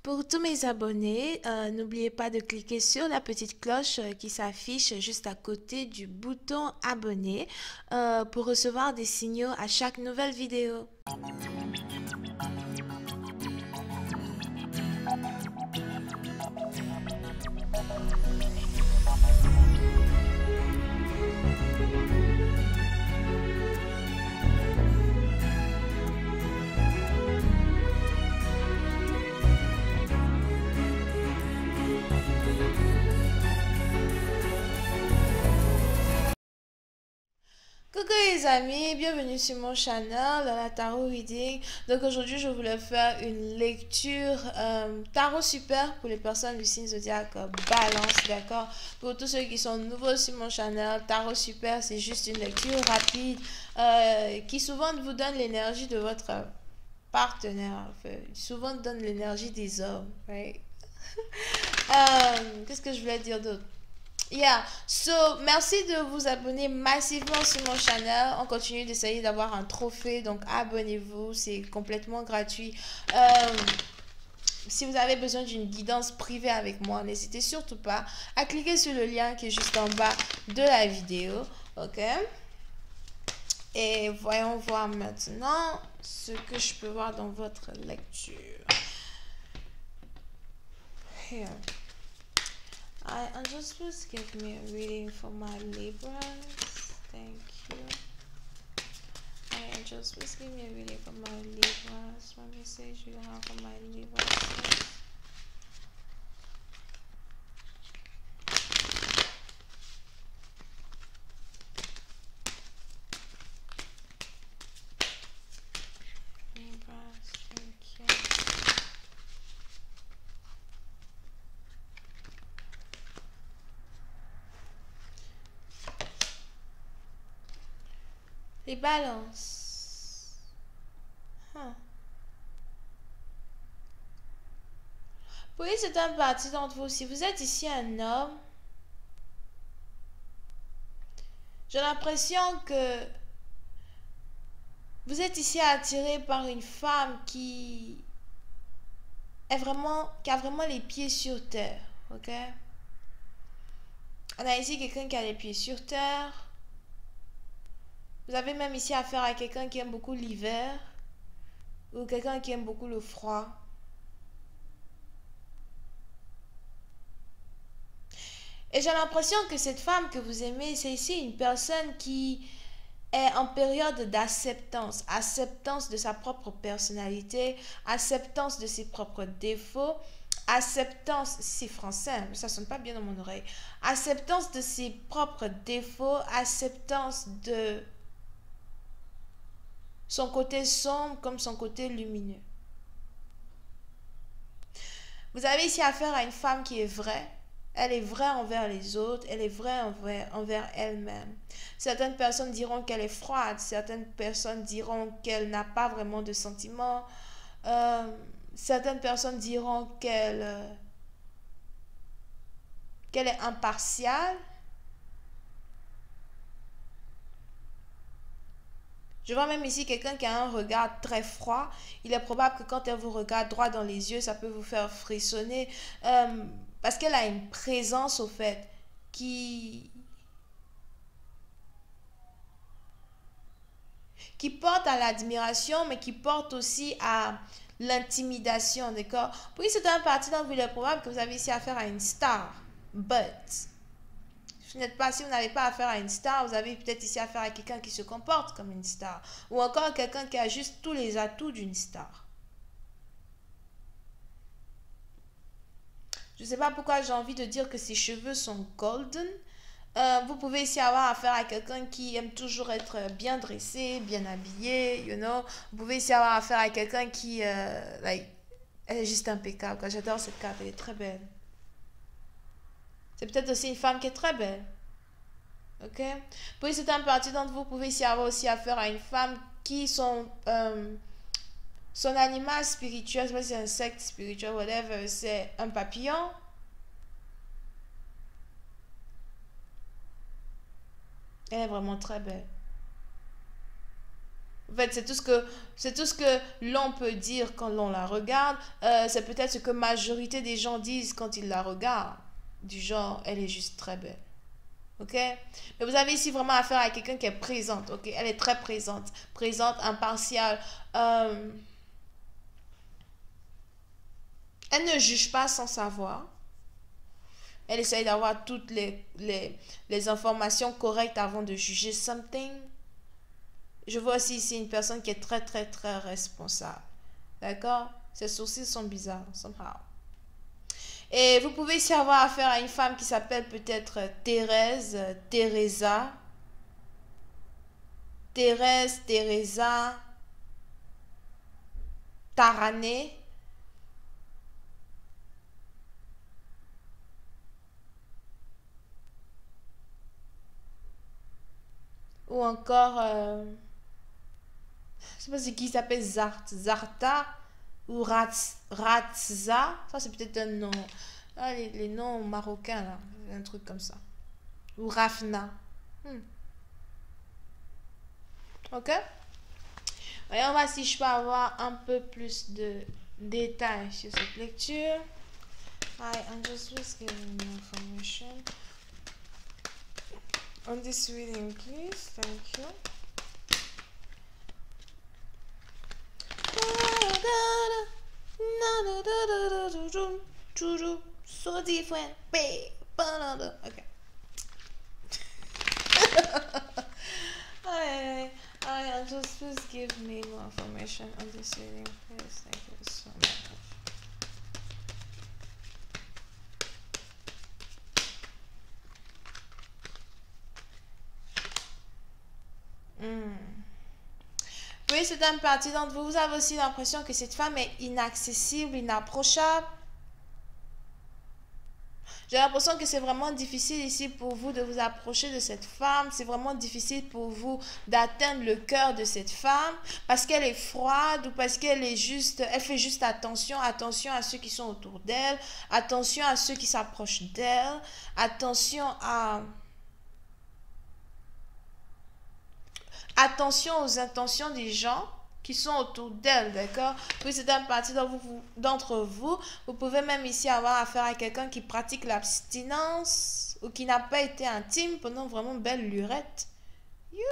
Pour tous mes abonnés, n'oubliez pas de cliquer sur la petite cloche qui s'affiche juste à côté du bouton abonner pour recevoir des signaux à chaque nouvelle vidéo. Coucou les amis, bienvenue sur mon channel, la Tarot Reading. Donc aujourd'hui je voulais faire une lecture Tarot Super pour les personnes du signe zodiaque Balance, d'accord? Pour tous ceux qui sont nouveaux sur mon channel, Tarot Super c'est juste une lecture rapide qui souvent vous donne l'énergie de votre partenaire, enfin, souvent donne l'énergie des hommes, right? Qu'est-ce que je voulais dire d'autre? Yeah, so merci de vous abonner massivement sur mon channel. On continue d'essayer d'avoir un trophée, donc abonnez-vous, c'est complètement gratuit. Si vous avez besoin d'une guidance privée avec moi, n'hésitez surtout pas à cliquer sur le lien qui est juste en bas de la vidéo, ok? Et voyons voir maintenant ce que je peux voir dans votre lecture. Here. Just please give me a reading for my Libras. Thank you. Just please give me a reading for my Libras. What message you have for my Libras? Libras, thank you. Les balances. Oui, c'est un parti d'entre vous. Si vous êtes ici un homme, j'ai l'impression que vous êtes ici attiré par une femme qui a vraiment les pieds sur terre, ok? On a ici quelqu'un qui a les pieds sur terre. Vous avez même ici affaire à quelqu'un qui aime beaucoup l'hiver ou quelqu'un qui aime beaucoup le froid. Et j'ai l'impression que cette femme que vous aimez, c'est ici une personne qui est en période d'acceptance, acceptance de sa propre personnalité, acceptance de ses propres défauts, acceptance, c'est français, mais ça sonne pas bien dans mon oreille, acceptance de ses propres défauts, acceptance de son côté sombre comme son côté lumineux. Vous avez ici affaire à une femme qui est vraie. Elle est vraie envers les autres, elle est vraie envers elle-même. Certaines personnes diront qu'elle est froide, certaines personnes diront qu'elle n'a pas vraiment de sentiments, certaines personnes diront qu'elle est impartiale. Je vois même ici quelqu'un qui a un regard très froid. Il est probable que quand elle vous regarde droit dans les yeux, ça peut vous faire frissonner. Parce qu'elle a une présence, au fait, qui porte à l'admiration, mais qui porte aussi à l'intimidation, d'accord? Puis c'est un parti dont il est probable que vous avez ici affaire à une star. But, si vous n'avez pas affaire à une star, vous avez peut-être ici affaire à quelqu'un qui se comporte comme une star. Ou encore quelqu'un qui a juste tous les atouts d'une star. Je ne sais pas pourquoi j'ai envie de dire que ses cheveux sont golden. Vous pouvez ici avoir affaire à quelqu'un qui aime toujours être bien dressé, bien habillé, you know. Vous pouvez ici avoir affaire à quelqu'un qui, elle est juste impeccable. J'adore cette carte, elle est très belle. C'est peut-être aussi une femme qui est très belle. Ok? Puis c'est un parti d'entre vous, pouvez ici avoir aussi affaire à une femme qui son animal spirituel, je sais pas si c'est un insecte spirituel, whatever, c'est un papillon. Elle est vraiment très belle. En fait, c'est tout ce que l'on peut dire quand l'on la regarde. C'est peut-être ce que majorité des gens disent quand ils la regardent. Du genre, elle est juste très belle. Ok? Mais vous avez ici vraiment affaire à quelqu'un qui est présente. Ok? Elle est très présente. Présente, impartiale. Euh, Elle ne juge pas sans savoir. Elle essaye d'avoir toutes les informations correctes avant de juger something. Je vois aussi ici une personne qui est très, très, très responsable. D'accord? Ses sourcils sont bizarres, somehow. Et vous pouvez ici avoir affaire à une femme qui s'appelle peut-être Thérèse, Teresa, Thérèse, Teresa, Tarané. Ou encore, je sais pas c'est qui s'appelle Zarta ou Ratza. Ça, c'est peut-être un nom. Ah, les noms marocains, là. Un truc comme ça. Ou Rafna. Hmm. Ok? Voyons voir si je peux avoir un peu plus de détails sur cette lecture. Hi, I'm just giving you information on this reading, please. Thank you. So different. Okay. I just please give me more information on this reading, please. Thank you so much. Oui, c'est une partie d'entre vous. Vous avez aussi l'impression que cette femme est inaccessible, inapprochable. J'ai l'impression que c'est vraiment difficile ici pour vous de vous approcher de cette femme. C'est vraiment difficile pour vous d'atteindre le cœur de cette femme parce qu'elle est froide ou parce qu'elle est juste, elle fait juste attention, attention à ceux qui sont autour d'elle, attention à ceux qui s'approchent d'elle, attention aux intentions des gens qui sont autour d'elle, d'accord? Puis c'est une partie d'entre vous. Vous pouvez même ici avoir affaire à quelqu'un qui pratique l'abstinence ou qui n'a pas été intime pendant vraiment belle lurette. You.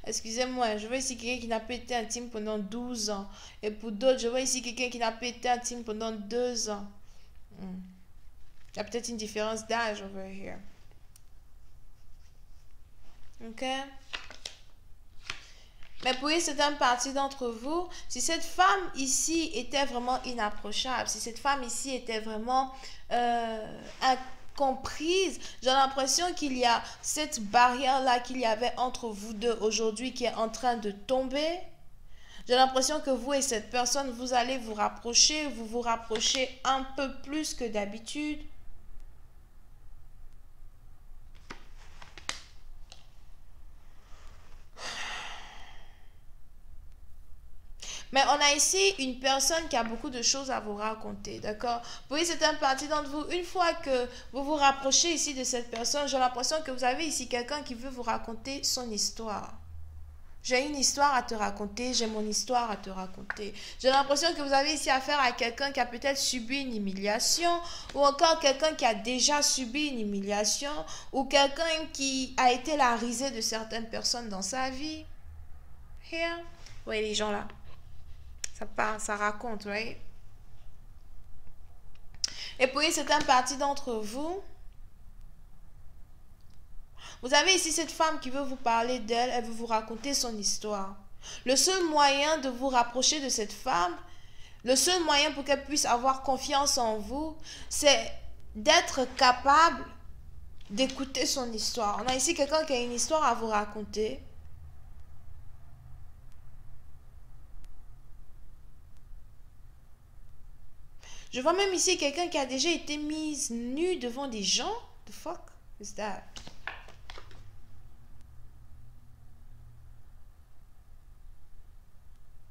Excusez-moi, je vois ici quelqu'un qui n'a pas été intime pendant 12 ans. Et pour d'autres, je vois ici quelqu'un qui n'a pas été intime pendant 2 ans. Il y a peut-être une différence d'âge over here. Ok? Mais pour une certaine partie d'entre vous, si cette femme ici était vraiment inapprochable, si cette femme ici était vraiment incomprise, j'ai l'impression qu'il y a cette barrière-là qu'il y avait entre vous deux aujourd'hui qui est en train de tomber. J'ai l'impression que vous et cette personne, vous allez vous rapprocher, vous vous rapprochez un peu plus que d'habitude. Mais on a ici une personne qui a beaucoup de choses à vous raconter, d'accord? Oui, c'est une partie d'entre vous. Une fois que vous vous rapprochez ici de cette personne, j'ai l'impression que vous avez ici quelqu'un qui veut vous raconter son histoire. J'ai une histoire à te raconter, j'ai mon histoire à te raconter. J'ai l'impression que vous avez ici affaire à quelqu'un qui a peut-être subi une humiliation, ou encore quelqu'un qui a déjà subi une humiliation, ou quelqu'un qui a été la risée de certaines personnes dans sa vie. Here. Oui, les gens là. Ça parle, ça raconte, right? Et puis, c'est une partie d'entre vous. Vous avez ici cette femme qui veut vous parler d'elle, elle veut vous raconter son histoire. Le seul moyen de vous rapprocher de cette femme, le seul moyen pour qu'elle puisse avoir confiance en vous, c'est d'être capable d'écouter son histoire. On a ici quelqu'un qui a une histoire à vous raconter. Je vois même ici quelqu'un qui a déjà été mise nue devant des gens. The fuck is that?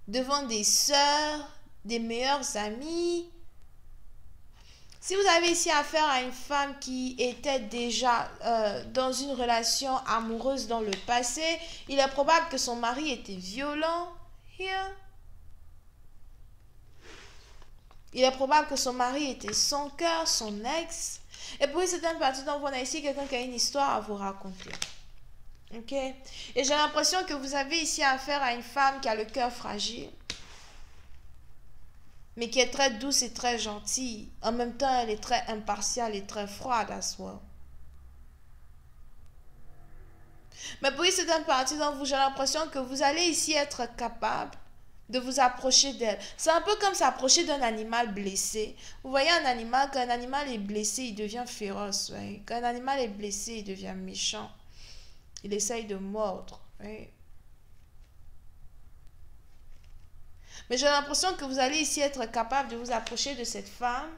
Devant des sœurs, des meilleurs amis. Si vous avez ici affaire à une femme qui était déjà dans une relation amoureuse dans le passé, il est probable que son mari était violent. Here. Il est probable que son mari était son cœur, son ex. Et pour certaines parties d'entre vous, on a ici quelqu'un qui a une histoire à vous raconter. Ok? Et j'ai l'impression que vous avez ici affaire à une femme qui a le cœur fragile, mais qui est très douce et très gentille. En même temps, elle est très impartiale et très froide à soi. Mais pour certaines parties d'entre vous, j'ai l'impression que vous allez ici être capable de vous approcher d'elle. C'est un peu comme s'approcher d'un animal blessé. Vous voyez un animal, quand un animal est blessé, il devient féroce. Ouais. Quand un animal est blessé, il devient méchant. Il essaye de mordre. Ouais. Mais j'ai l'impression que vous allez ici être capable de vous approcher de cette femme.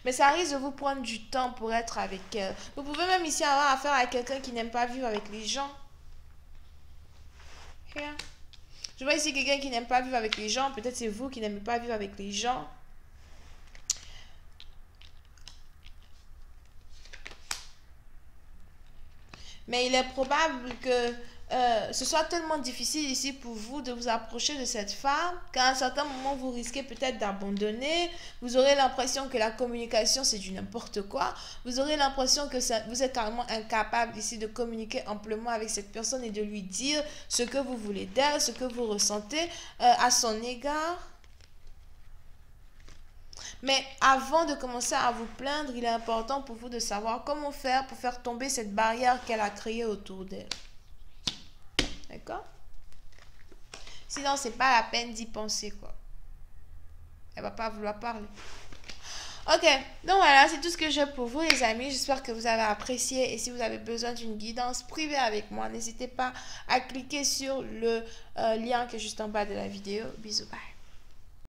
Mais ça risque de vous prendre du temps pour être avec elle. Vous pouvez même ici avoir affaire à quelqu'un qui n'aime pas vivre avec les gens. Here. Je vois ici quelqu'un qui n'aime pas vivre avec les gens. Peut-être c'est vous qui n'aimez pas vivre avec les gens. Mais il est probable que ce soit tellement difficile ici pour vous de vous approcher de cette femme qu'à un certain moment, vous risquez peut-être d'abandonner. Vous aurez l'impression que la communication, c'est du n'importe quoi. Vous aurez l'impression que vous êtes carrément incapable ici de communiquer amplement avec cette personne et de lui dire ce que vous voulez d'elle, ce que vous ressentez à son égard. Mais avant de commencer à vous plaindre, il est important pour vous de savoir comment faire pour faire tomber cette barrière qu'elle a créée autour d'elle. D'accord? Sinon, c'est pas la peine d'y penser, quoi. Elle va pas vouloir parler. Ok, donc voilà, c'est tout ce que j'ai pour vous, les amis. J'espère que vous avez apprécié. Et si vous avez besoin d'une guidance privée avec moi, n'hésitez pas à cliquer sur le lien qui est juste en bas de la vidéo. Bisous, bye.